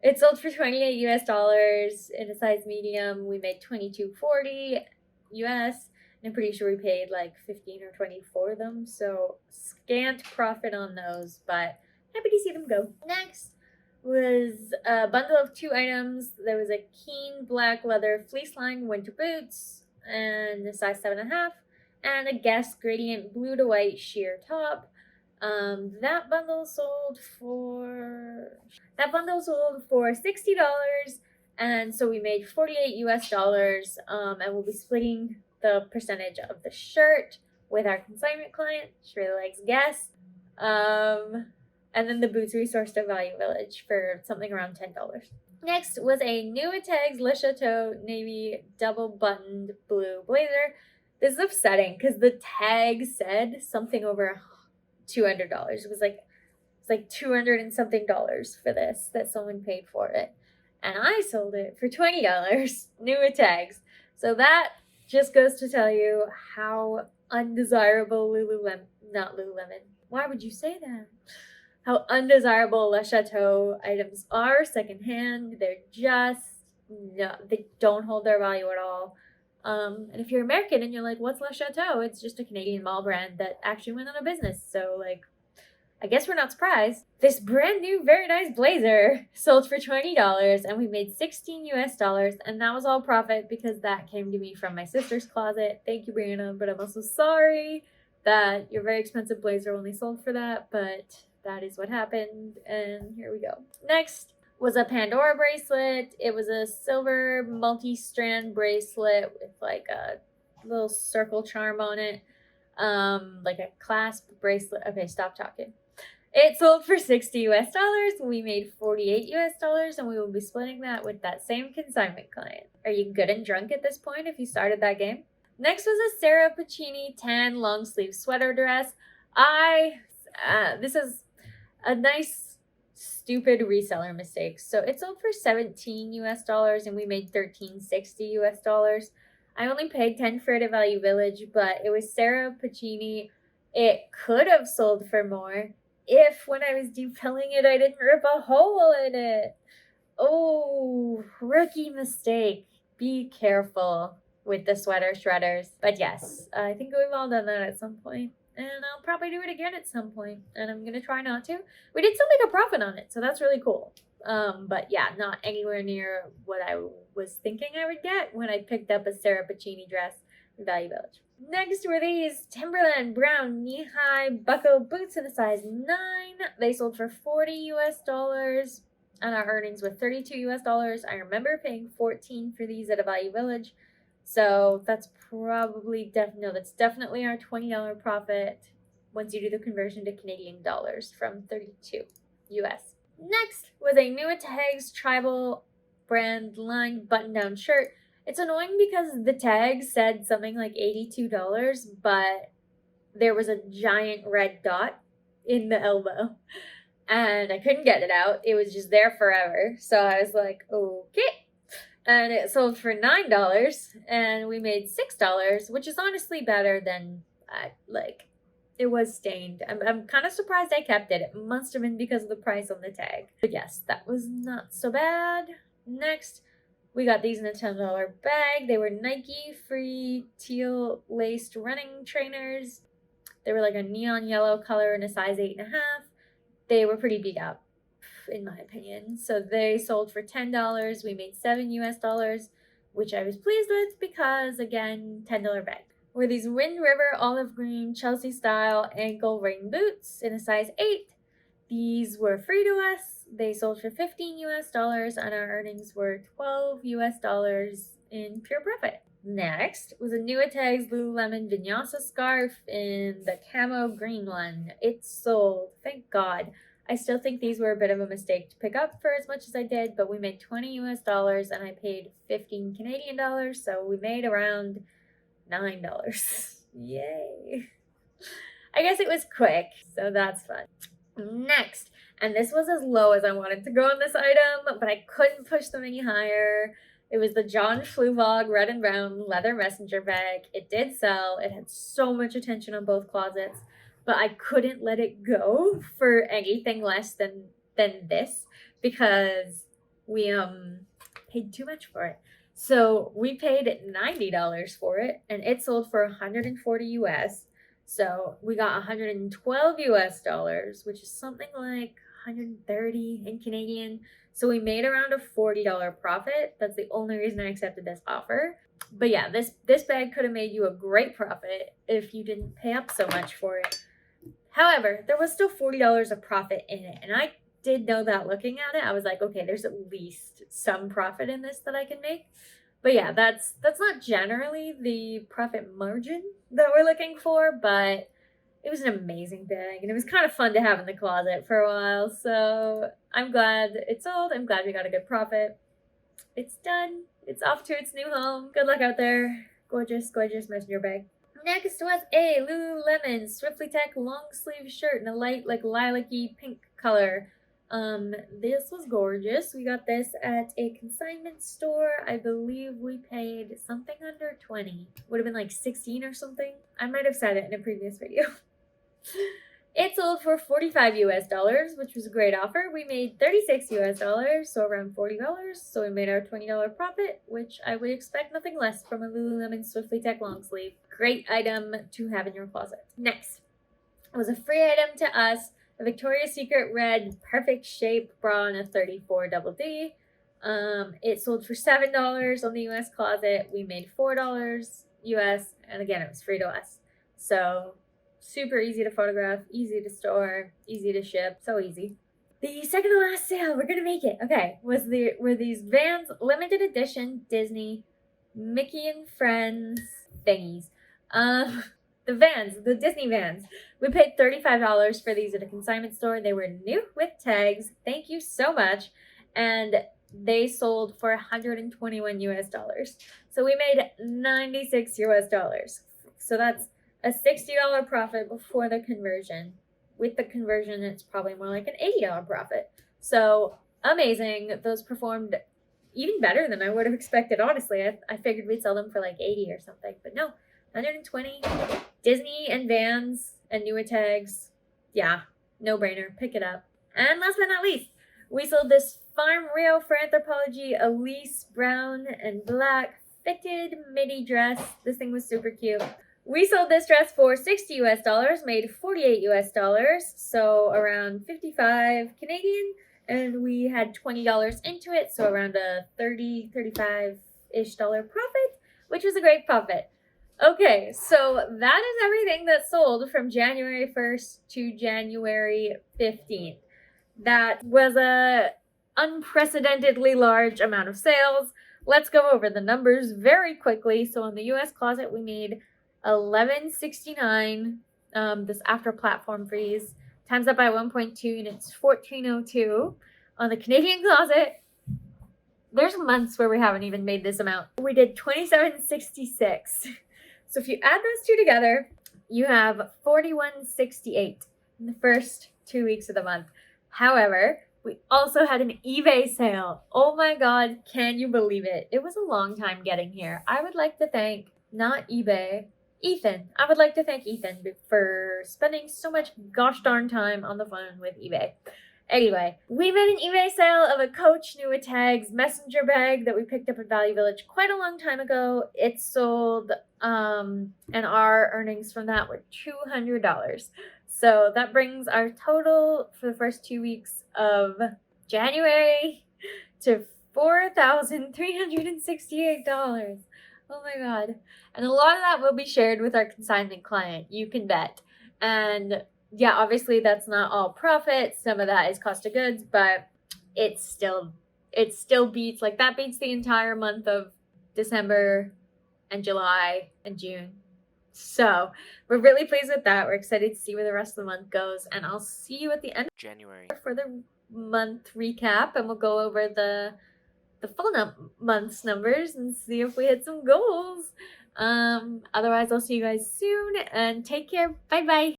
Speaker 1: it sold for $28 US in a size medium. We made $22.40 US, and I'm pretty sure we paid like $15 or $20 for them. So scant profit on those, but happy to see them go. Next was a bundle of 2 items. There was a Keen black leather fleece lined winter boots and a size 7.5, and a Guess gradient blue to white sheer top. That bundle sold for $60, and so we made $48 US. And we'll be splitting the percentage of the shirt with our consignment client. She really likes Guess. And then the boots we sourced at Value Village for something around $10. Next was a new Tags Le Chateau navy double buttoned blue blazer. This is upsetting because the tag said something over $200. It was like $200 and something for this that someone paid for it, and I sold it for $20 new at tags. So that just goes to tell you how undesirable Lululemon. Why would you say that? How undesirable Le Chateau items are secondhand. They're just they don't hold their value at all. And if you're American and you're like, what's Le Chateau? It's just a Canadian mall brand that actually went out of business. So, like, I guess we're not surprised. This brand new, very nice blazer sold for $20, and we made $16 US, and that was all profit because that came to me from my sister's closet. Thank you, Brianna, but I'm also sorry that your very expensive blazer only sold for that, but that is what happened, and here we go. Next was a Pandora bracelet. It was a silver multi-strand bracelet with like a little circle charm on it, like a clasp bracelet. Okay, stop talking. It sold for $60 US. We made $48 US, and we will be splitting that with that same consignment client. Are you good and drunk at this point if you started that game? Next was a Sarah Puccini tan long sleeve sweater dress. This is a nice stupid reseller mistake. So it sold for $17 US, and we made $13.60 US. I only paid $10 for it at Value Village, but it was Sarah Puccini. It could have sold for more if when I was defilling it, I didn't rip a hole in it. Oh, rookie mistake. Be careful with the sweater shredders. But yes, I think we've all done that at some point. And I'll probably do it again at some point. And I'm going to try not to. We did still make a profit on it, so that's really cool. But yeah, not anywhere near what I was thinking I would get when I picked up a Sarah Puccini dress in Value Village. Next were these Timberland brown knee-high buckle boots in a size 9. They sold for $40 US, and our earnings were $32 US. I remember paying $14 for these at a Value Village. So that's definitely our $20 profit once you do the conversion to Canadian dollars from 32 US. Next was a new Tags tribal brand lined button-down shirt. It's annoying because the tag said something like $82, but there was a giant red dot in the elbow. and I couldn't get it out. It was just there forever. So I was like, okay. And it sold for $9, and we made $6, which is honestly better than like it was stained. I'm kind of surprised I kept it. It must have been because of the price on the tag. But yes, that was not so bad. Next, we got these in a $10 bag. They were Nike free teal laced running trainers. They were like a neon yellow color and a size 8.5. They were pretty beat up, in my opinion. So they sold for $10. We made $7 US, which I was pleased with because, again, $10 bag. Were these Wind River olive green Chelsea style ankle rain boots in a size 8. These were free to us. They sold for $15 US, and our earnings were $12 US in pure profit. Next was a Nuitags Lululemon Vinyasa scarf in the camo green one. It sold, thank God. I still think these were a bit of a mistake to pick up for as much as I did, but we made $20 US and I paid 15 Canadian dollars, so we made around $9. Yay. I guess it was quick, so that's fun. Next, and this was as low as I wanted to go on this item, but I couldn't push them any higher. It was the John Fluvog red and brown leather messenger bag. It did sell. It had so much attention on both closets, but I couldn't let it go for anything less than this because we paid too much for it. So we paid $90 for it, and it sold for $140 US. So we got $112 US, which is something like 130 in Canadian. So we made around a $40 profit. That's the only reason I accepted this offer. But yeah, this bag could have made you a great profit if you didn't pay up so much for it. However, there was still $40 of profit in it, and I did know that looking at it. I was like, okay, there's at least some profit in this that I can make. But yeah, that's not generally the profit margin that we're looking for, but it was an amazing bag, and it was kind of fun to have in the closet for a while. So I'm glad it sold. I'm glad we got a good profit. It's done. It's off to its new home. Good luck out there. Gorgeous, gorgeous messenger bag. Next was a Lululemon Swiftly Tech long sleeve shirt in a light, like lilac-y pink color. This was gorgeous. We got this at a consignment store. I believe we paid something under 20. Would have been like 16 or something. I might have said it in a previous video. It sold for $45 US, which was a great offer. We made $36 US, so around $40. So we made our $20 profit, which I would expect nothing less from a Lululemon Swiftly Tech long sleeve. Great item to have in your closet. Next was a free item to us. A Victoria's Secret red perfect shape bra in a 34 double D. It sold for $7 on the US closet. We made $4 US, and again, it was free to us. So super easy to photograph, easy to store, easy to ship, so easy. The second to last sale, we're gonna make it. Okay, were these Vans limited edition Disney Mickey and Friends thingies. The Vans, the Disney Vans. We paid $35 for these at a consignment store. They were new with tags. Thank you so much. And they sold for $121 US. So we made $96 US. So that's a $60 profit before the conversion. With the conversion, it's probably more like an $80 profit. So amazing. Those performed even better than I would have expected, honestly. I figured we'd sell them for like 80 or something, but no, 120. Disney and Vans and newer tags. Yeah, no brainer. Pick it up. And last but not least, we sold this Farm Rio for Anthropologie Elise brown and black fitted midi dress. This thing was super cute. We sold this dress for $60 US, made $48 US, so around 55 Canadian, and we had $20 into it, so around a 35-ish dollar profit, which was a great profit. Okay, so that is everything that sold from January 1st to January 15th. That was a unprecedentedly large amount of sales. Let's go over the numbers very quickly. So in the US closet, we made $11.69, this after platform fees, times that by 1.2, and it's $14.02. On the Canadian closet, there's months where we haven't even made this amount. We did $27.66. So if you add those two together, you have $41.68 in the first 2 weeks of the month. However, we also had an eBay sale. Oh my god, can you believe it? It was a long time getting here. I would like to thank, not eBay, Ethan. I would like to thank Ethan for spending so much gosh darn time on the phone with eBay. Anyway, we made an eBay sale of a Coach New with Tags messenger bag that we picked up at Value Village quite a long time ago. It sold, and our earnings from that were $200. So that brings our total for the first 2 weeks of January to $4,368. Oh my god. And a lot of that will be shared with our consignment client, you can bet. And yeah, obviously that's not all profit. Some of that is cost of goods, but it still beats, like, that beats the entire month of December and July and June. So we're really pleased with that. We're excited to see where the rest of the month goes, and I'll see you at the end of
Speaker 3: January
Speaker 1: for the month recap, and we'll go over the full month's numbers and see if we hit some goals. Otherwise, I'll see you guys soon, and take care. Bye bye.